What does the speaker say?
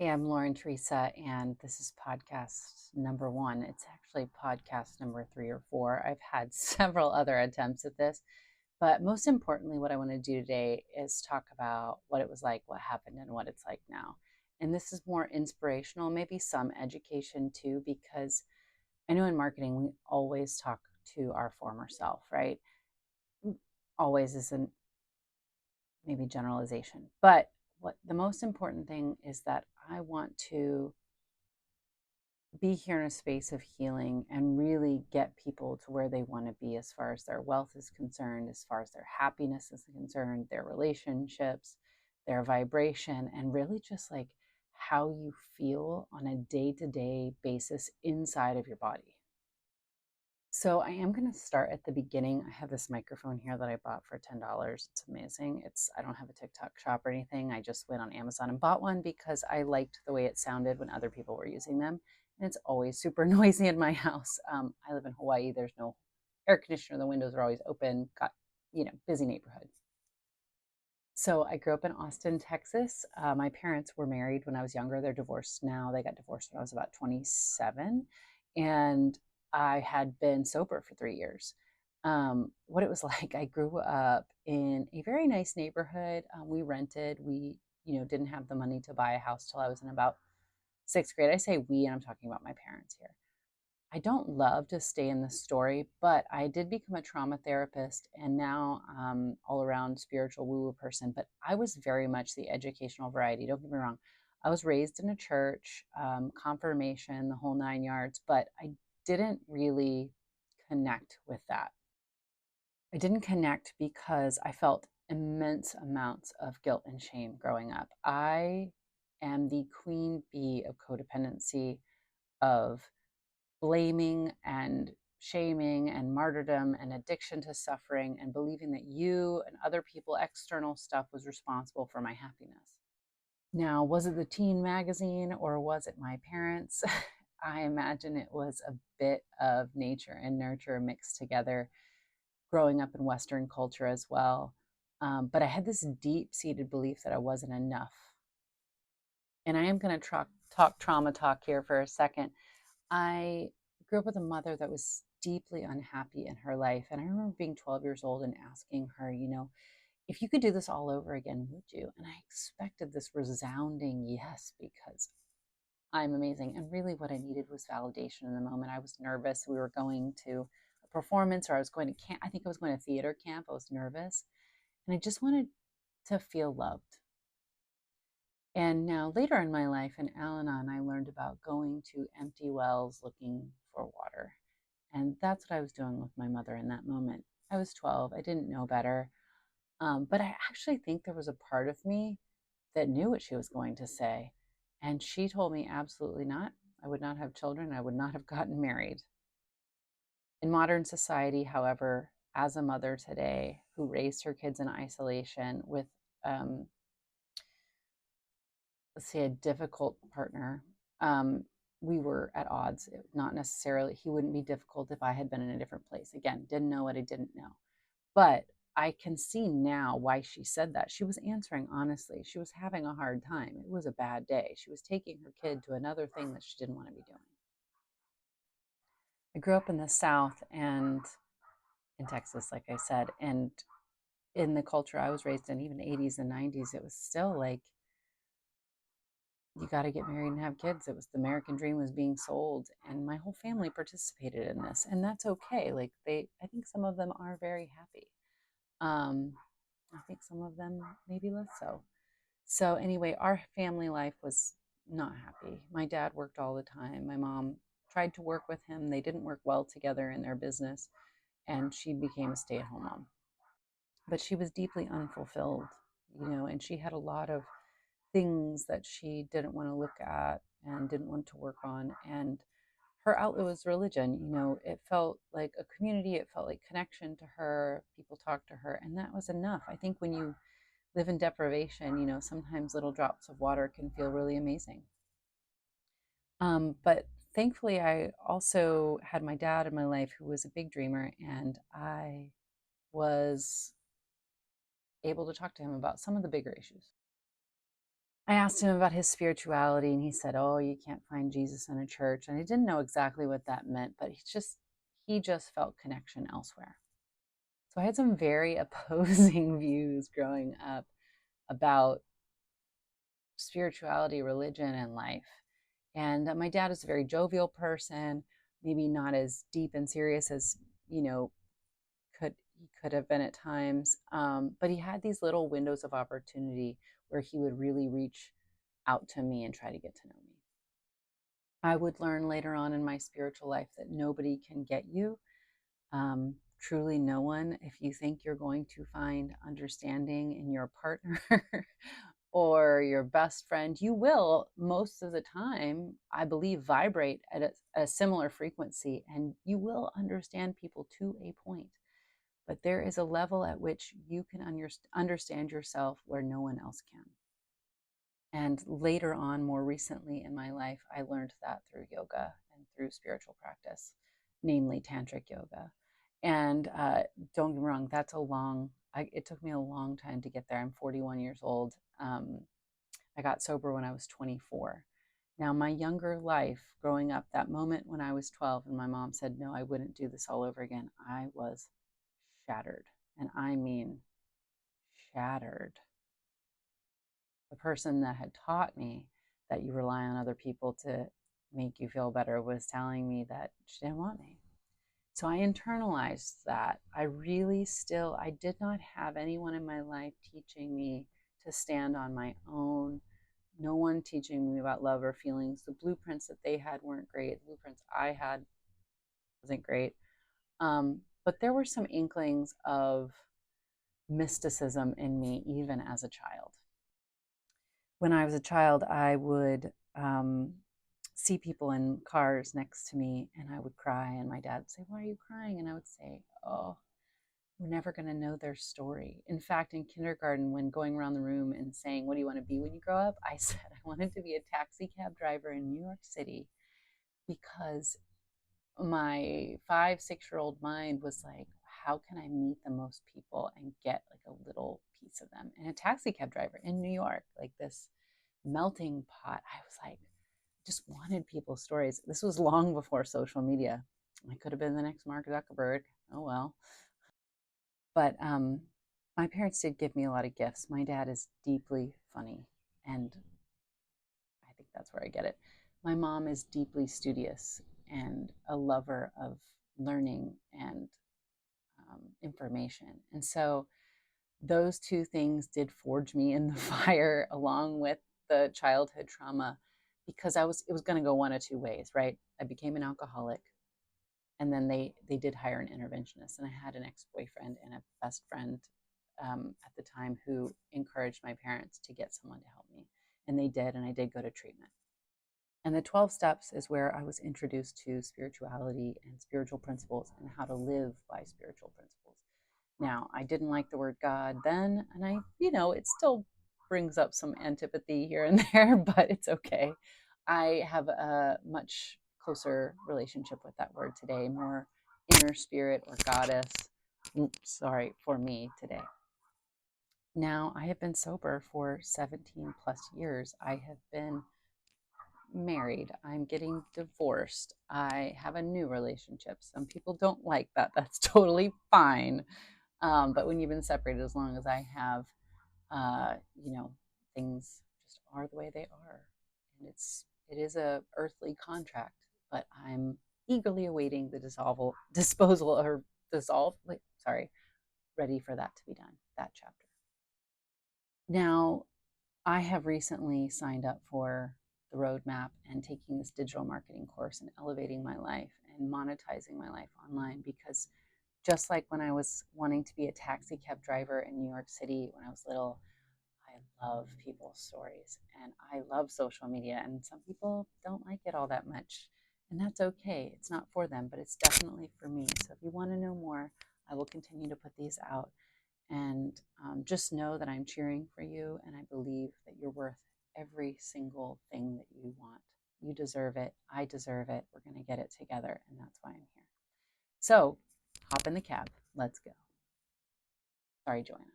Hey, I'm Lauren Teresa, and this is podcast number one. It's actually podcast number 3 or 4. I've had several other attempts at this, but most importantly, what I want to do today is talk about what it was like, what happened, and what it's like now. And this is more inspirational, maybe some education too, because I know in marketing, we always talk to our former self, right? Always isn't maybe generalization, but what the most important thing is that I want to be here in a space of healing and really get people to where they want to be as far as their wealth is concerned, as far as their happiness is concerned, their relationships, their vibration, and really just like how you feel on a day to day basis inside of your body. So I am going to start at the beginning. I have this microphone here that I bought for $10. It's amazing. I don't have a TikTok shop or anything. I just went on Amazon and bought one because I liked the way it sounded when other people were using them. And it's always super noisy in my house. I live in Hawaii. There's no air conditioner. The windows are always open. Got, busy neighborhood. So I grew up in Austin, Texas. My parents were married when I was younger. They're divorced now. They got divorced when I was about 27. And I had been sober for 3 years. What it was like, I grew up in a very nice neighborhood. We rented. We didn't have the money to buy a house till I was in about sixth grade. I say we, and I'm talking about my parents here. I don't love to stay in the story, but I did become a trauma therapist and now all around spiritual woo woo person. But I was very much the educational variety. Don't get me wrong. I was raised in a church, confirmation, the whole 9 yards, but I didn't really connect with that. I didn't connect because I felt immense amounts of guilt and shame growing up. I am the queen bee of codependency, of blaming and shaming and martyrdom and addiction to suffering and believing that you and other people, external stuff, was responsible for my happiness. Now, was it the teen magazine or was it my parents? I imagine it was a bit of nature and nurture mixed together, growing up in Western culture as well. But I had this deep seated belief that I wasn't enough. And I am going to talk trauma talk here for a second. I grew up with a mother that was deeply unhappy in her life. And I remember being 12 years old and asking her, if you could do this all over again, would you? And I expected this resounding yes, because I'm amazing. And really, what I needed was validation in the moment. I was nervous. We were going to a performance, or I was going to camp. I think I was going to theater camp. I was nervous. And I just wanted to feel loved. And now, later in my life in Al Anon, I learned about going to empty wells looking for water. And that's what I was doing with my mother in that moment. I was 12, I didn't know better. But I actually think there was a part of me that knew what she was going to say. And she told me absolutely not. I would not have children. I would not have gotten married. In modern society, however, as a mother today who raised her kids in isolation with, um, let's say, a difficult partner, we were at odds. Not necessarily, he wouldn't be difficult if I had been in a different place. Again, didn't know what I didn't know. But I can see now why she said that. She was answering honestly. She was having a hard time. It was a bad day. She was taking her kid to another thing that she didn't want to be doing. I grew up in the South and in Texas, like I said, and in the culture I was raised in, even 80s and 90s, it was still like you got to get married and have kids. It was the American dream was being sold, and my whole family participated in this, and that's okay. Like I think some of them are very happy. Um, I think some of them maybe less so. So anyway, our family life was not happy. My dad worked all the time. My mom tried to work with him. They didn't work well together in their business, and she became a stay-at-home mom. But she was deeply unfulfilled, and she had a lot of things that she didn't want to look at and didn't want to work on. And her outlet was religion. It felt like a community, it felt like connection to her. People talked to her, and that was enough. I think when you live in deprivation, sometimes little drops of water can feel really amazing. But thankfully, I also had my dad in my life who was a big dreamer, and I was able to talk to him about some of the bigger issues. I asked him about his spirituality, and he said, "Oh, you can't find Jesus in a church." And I didn't know exactly what that meant, but he just felt connection elsewhere. So I had some very opposing views growing up about spirituality, religion, and life. And my dad is a very jovial person, maybe not as deep and serious as, you know, he could have been at times. But he had these little windows of opportunity where he would really reach out to me and try to get to know me. I would learn later on in my spiritual life that nobody can get you. Truly, no one. If you think you're going to find understanding in your partner or your best friend, you will most of the time, I believe, vibrate at a similar frequency, and you will understand people to a point. But there is a level at which you can understand yourself where no one else can. And later on, more recently in my life, I learned that through yoga and through spiritual practice, namely tantric yoga. And don't get me wrong, it took me a long time to get there. I'm 41 years old. I got sober when I was 24. Now, my younger life, growing up, that moment when I was 12 and my mom said, no, I wouldn't do this all over again, I was shattered. And I mean, shattered. The person that had taught me that you rely on other people to make you feel better was telling me that she didn't want me. So I internalized that. I did not have anyone in my life teaching me to stand on my own. No one teaching me about love or feelings. The blueprints that they had weren't great. The blueprints I had wasn't great. But there were some inklings of mysticism in me, even as a child. When I was a child, I would see people in cars next to me and I would cry. And my dad would say, "Why are you crying?" And I would say, "Oh, we're never going to know their story." In fact, in kindergarten, when going around the room and saying, "What do you want to be when you grow up?" I said I wanted to be a taxi cab driver in New York City because my 5, 6-year-old mind was like, how can I meet the most people and get like a little piece of them? And a taxi cab driver in New York, like this melting pot. I was like, just wanted people's stories. This was long before social media. I could have been the next Mark Zuckerberg. Oh well. But my parents did give me a lot of gifts. My dad is deeply funny, and I think that's where I get it. My mom is deeply studious and a lover of learning and information. And so those two things did forge me in the fire along with the childhood trauma because it was going to go one of two ways, right? I became an alcoholic, and then they did hire an interventionist, and I had an ex-boyfriend and a best friend at the time who encouraged my parents to get someone to help me, and they did, and I did go to treatment. And the 12 steps is where I was introduced to spirituality and spiritual principles and how to live by spiritual principles. Now, I didn't like the word God then, and it still brings up some antipathy here and there, but it's okay. I have a much closer relationship with that word today, more inner spirit or goddess, sorry, for me today. Now, I have been sober for 17 plus years. I have been married. I'm getting divorced. I have a new relationship. Some people don't like that. That's totally fine. But when you've been separated as long as I have, uh, you know, things just are the way they are, and it is a earthly contract. But I'm eagerly awaiting the disposal, or dissolve. Sorry, ready for that to be done. That chapter. Now, I have recently signed up for the roadmap and taking this digital marketing course and elevating my life and monetizing my life online because just like when I was wanting to be a taxi cab driver in New York City when I was little, I love people's stories and I love social media. And some people don't like it all that much. And that's okay. It's not for them, but it's definitely for me. So if you want to know more, I will continue to put these out. And just know that I'm cheering for you and I believe that you're worth every single thing that you want. You deserve it. I deserve it. We're going to get it together. And that's why I'm here. So hop in the cab. Let's go. Sorry, Joanna.